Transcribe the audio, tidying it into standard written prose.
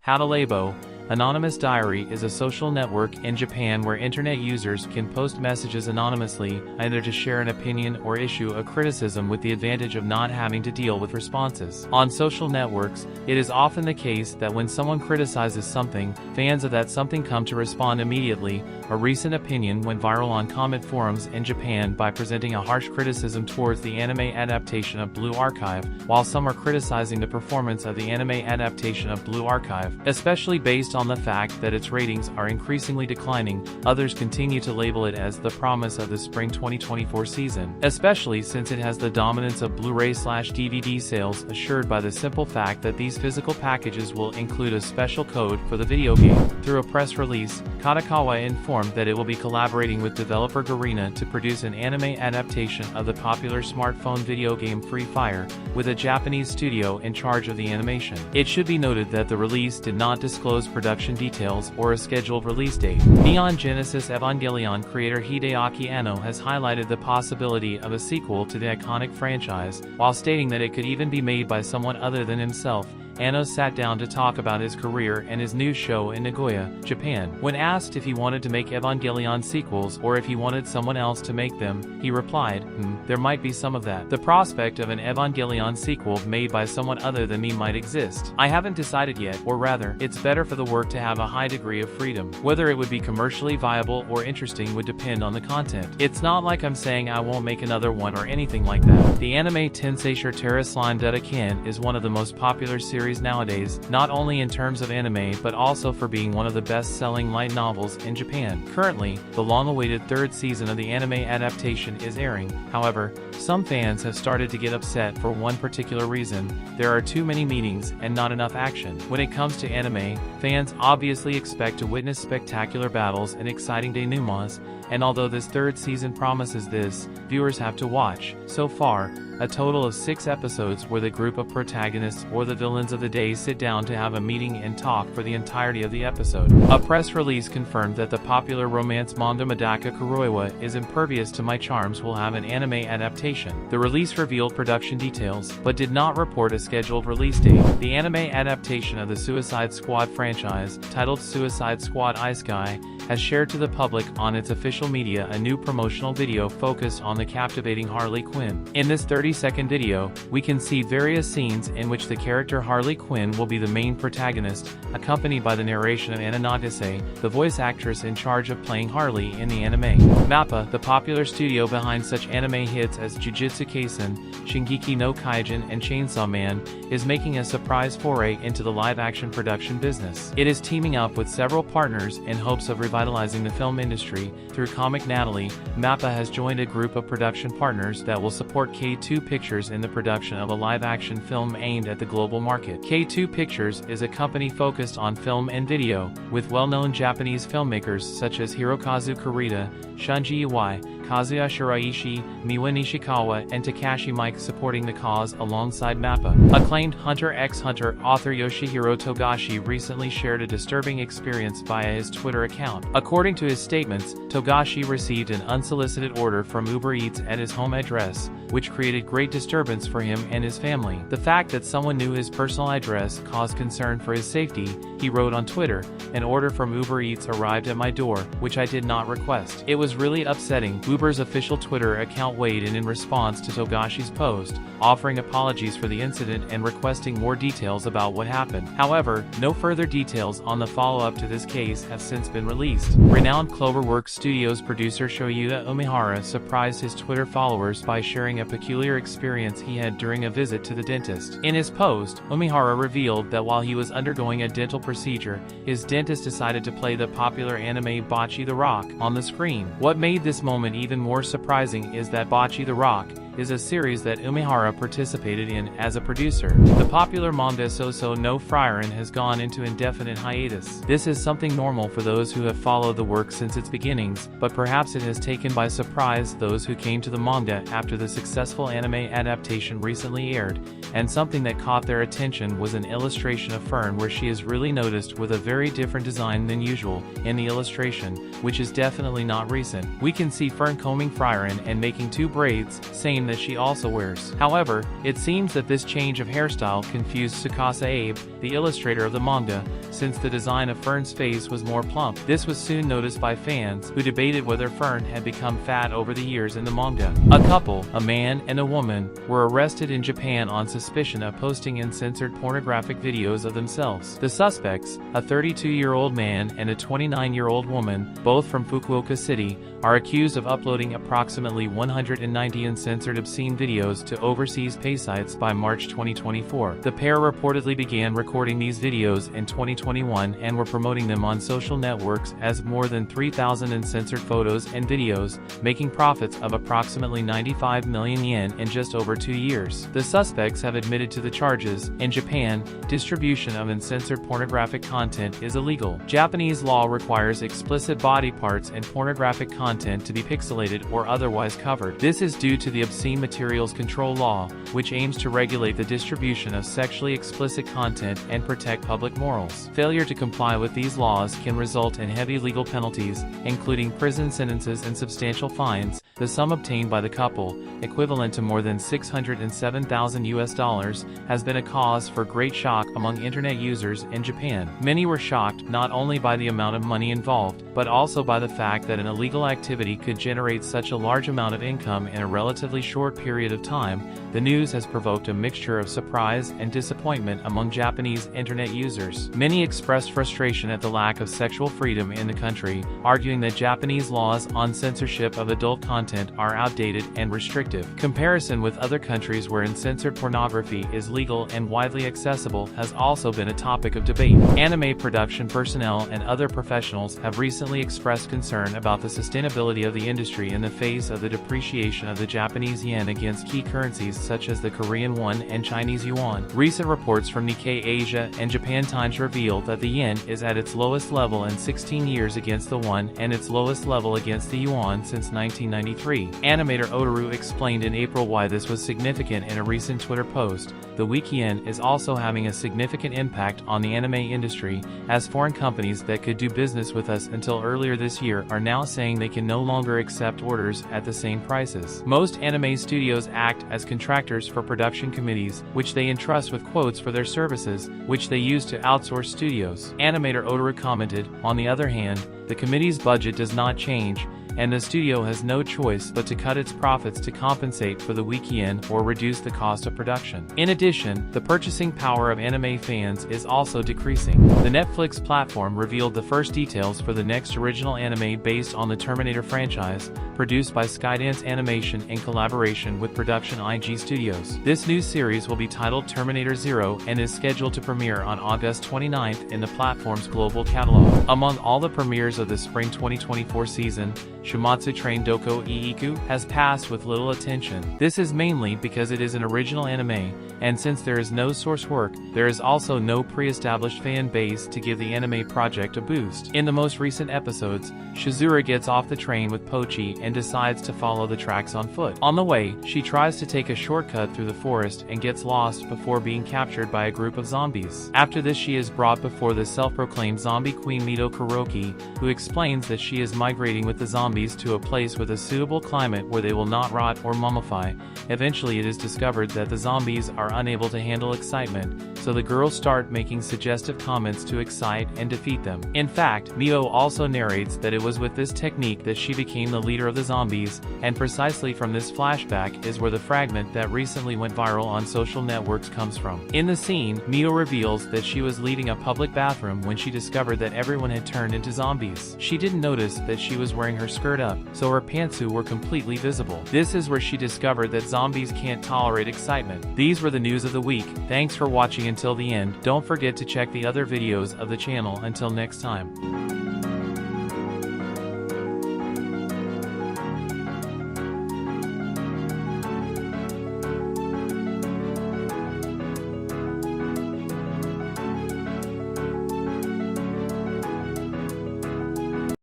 Hatalabo, Anonymous Diary is a social network in Japan where internet users can post messages anonymously, either to share an opinion or issue a criticism with the advantage of not having to deal with responses. On social networks, it is often the case that when someone criticizes something, fans of that something come to respond immediately. A recent opinion went viral on comment forums in Japan by presenting a harsh criticism towards the anime adaptation of Blue Archive, while some are criticizing the performance of the anime adaptation of Blue Archive, especially based on the fact that its ratings are increasingly declining. Others continue to label it as the promise of the spring 2024 season, especially since it has the dominance of Blu-ray/DVD sales assured by the simple fact that these physical packages will include a special code for the video game. Through a press release, Kadokawa informed that it will be collaborating with developer Garena to produce an anime adaptation of the popular smartphone video game Free Fire, with a Japanese studio in charge of the animation. It should be noted that the release did not disclose production details or a scheduled release date. Neon Genesis Evangelion creator Hideaki Anno has highlighted the possibility of a sequel to the iconic franchise, while stating that it could even be made by someone other than himself. Anno sat down to talk about his career and his new show in Nagoya, Japan. When asked if he wanted to make Evangelion sequels or if he wanted someone else to make them, he replied, there might be some of that. The prospect of an Evangelion sequel made by someone other than me might exist. I haven't decided yet, or rather, it's better for the work to have a high degree of freedom. Whether it would be commercially viable or interesting would depend on the content. It's not like I'm saying I won't make another one or anything like that. The anime Tensei Shirtera Slime Ken is one of the most popular series nowadays, not only in terms of anime but also for being one of the best-selling light novels in Japan. Currently, the long-awaited third season of the anime adaptation is airing. However, some fans have started to get upset for one particular reason: there are too many meetings and not enough action. When it comes to anime, fans obviously expect to witness spectacular battles and exciting denouements, and although this third season promises this, viewers have to watch. So far, a total of 6 episodes where the group of protagonists or the villains of the day sit down to have a meeting and talk for the entirety of the episode. A press release confirmed that the popular romance manga Madaka Kuroiwa is Impervious to My Charms will have an anime adaptation. The release revealed production details, but did not report a scheduled release date. The anime adaptation of the Suicide Squad franchise, titled Suicide Squad Isekai, has shared to the public on its official media a new promotional video focused on the captivating Harley Quinn. In this 30-second video, we can see various scenes in which the character Harley Quinn will be the main protagonist, accompanied by the narration of Anna Nagase, the voice actress in charge of playing Harley in the anime. Mappa, the popular studio behind such anime hits as Jujutsu Kaisen, Shingeki no Kyojin and Chainsaw Man, is making a surprise foray into the live-action production business. It is teaming up with several partners in hopes of revitalizing the film industry. Through Comic Natalie, Mappa has joined a group of production partners that will support K2 Pictures in the production of a live-action film aimed at the global market. K2 Pictures is a company focused on film and video, with well-known Japanese filmmakers such as Hirokazu Kurita, Shunji Iwai, Kazuya Shiraishi, Miwa Nishikawa, and Takashi Miike supporting the cause alongside Mappa. Acclaimed Hunter x Hunter author Yoshihiro Togashi recently shared a disturbing experience via his Twitter account. According to his statements, Togashi received an unsolicited order from Uber Eats at his home address, which created great disturbance for him and his family. The fact that someone knew his personal address caused concern for his safety, he wrote on Twitter. An order from Uber Eats arrived at my door, which I did not request. It was really upsetting. Uber's official Twitter account weighed in response to Togashi's post, offering apologies for the incident and requesting more details about what happened. However, no further details on the follow-up to this case have since been released. Renowned Cloverworks Studios producer Shoyuta Umihara surprised his Twitter followers by sharing a peculiar experience he had during a visit to the dentist. In his post, Umihara revealed that while he was undergoing a dental procedure, his dentist decided to play the popular anime Bocce the Rock on the screen. What made this moment even more surprising is that Bocce the Rock is a series that Umihara participated in as a producer. The popular manga Sousou no Frieren has gone into indefinite hiatus. This is something normal for those who have followed the work since its beginnings, but perhaps it has taken by surprise those who came to the manga after the successful anime adaptation recently aired, and something that caught their attention was an illustration of Fern where she is really noticed with a very different design than usual in the illustration, which is definitely not recent. We can see Fern combing Frieren and making 2 braids, saying skin that she also wears. However, it seems that this change of hairstyle confused Tsukasa Abe, the illustrator of the manga, since the design of Fern's face was more plump. This was soon noticed by fans, who debated whether Fern had become fat over the years in the manga. A couple, a man and a woman, were arrested in Japan on suspicion of posting uncensored pornographic videos of themselves. The suspects, a 32-year-old man and a 29-year-old woman, both from Fukuoka City, are accused of uploading approximately 190 uncensored obscene videos to overseas pay sites by March 2024. The pair reportedly began recording these videos in 2021 and were promoting them on social networks as more than 3,000 uncensored photos and videos, making profits of approximately 95 million yen in just over 2 years. The suspects have admitted to the charges. In Japan, distribution of uncensored pornographic content is illegal. Japanese law requires explicit body parts and pornographic content to be pixelated or otherwise covered. This is due to the Obscene Materials Control Law, which aims to regulate the distribution of sexually explicit content and protect public morals. Failure to comply with these laws can result in heavy legal penalties, including prison sentences and substantial fines. The sum obtained by the couple, equivalent to more than $607,000, has been a cause for great shock among internet users in Japan. Many were shocked not only by the amount of money involved, but also by the fact that an illegal activity could generate such a large amount of income in a relatively short period of time. The news has provoked a mixture of surprise and disappointment among Japanese internet users. Many expressed frustration at the lack of sexual freedom in the country, arguing that Japanese laws on censorship of adult content are outdated and restrictive. Comparison with other countries where uncensored pornography is legal and widely accessible has also been a topic of debate. Anime production personnel and other professionals have recently expressed concern about the sustainability of the industry in the face of the depreciation of the Japanese yen against key currencies such as the Korean won and Chinese yuan. Recent reports from Nikkei Asia and Japan Times reveal that the yen is at its lowest level in 16 years against the won and its lowest level against the yuan since 1993. Animator Otaru explained in April why this was significant in a recent Twitter post. The weak yen is also having a significant impact on the anime industry, as foreign companies that could do business with us until earlier this year are now saying they can no longer accept orders at the same prices. Most anime studios act as contractors for production committees, which they entrust with quotes for their services, which they use to outsource studios. Animator Otaru commented, on the other hand, the committee's budget does not change, and the studio has no choice but to cut its profits to compensate for the weak yen or reduce the cost of production. In addition, the purchasing power of anime fans is also decreasing. The Netflix platform revealed the first details for the next original anime based on the Terminator franchise, produced by Skydance Animation in collaboration with Production IG Studios. This new series will be titled Terminator Zero and is scheduled to premiere on August 29th in the platform's global catalog. Among all the premieres of the spring 2024 season, Shumatsu Train Doko Iiku has passed with little attention. This is mainly because it is an original anime, and since there is no source work, there is also no pre-established fan base to give the anime project a boost. In the most recent episodes, Shizura gets off the train with Pochi and decides to follow the tracks on foot. On the way, she tries to take a shortcut through the forest and gets lost before being captured by a group of zombies. After this, she is brought before the self-proclaimed zombie queen Mito Kuroki, who explains that she is migrating with the zombies to a place with a suitable climate where they will not rot or mummify. Eventually, it is discovered that the zombies are unable to handle excitement, so the girls start making suggestive comments to excite and defeat them. In fact, Mito also narrates that it was with this technique that she became the leader of the zombies, and precisely from this flashback is where the fragment that recently went viral on social networks comes from. In the scene, Mito reveals that she was leaving a public bathroom when she discovered that everyone had turned into zombies. She didn't notice that she was wearing her skirt up, so her pantsu were completely visible. This is where she discovered that zombies can't tolerate excitement. These were the news of the week. Thanks for watching until the end. Don't forget to check the other videos of the channel. Until next time.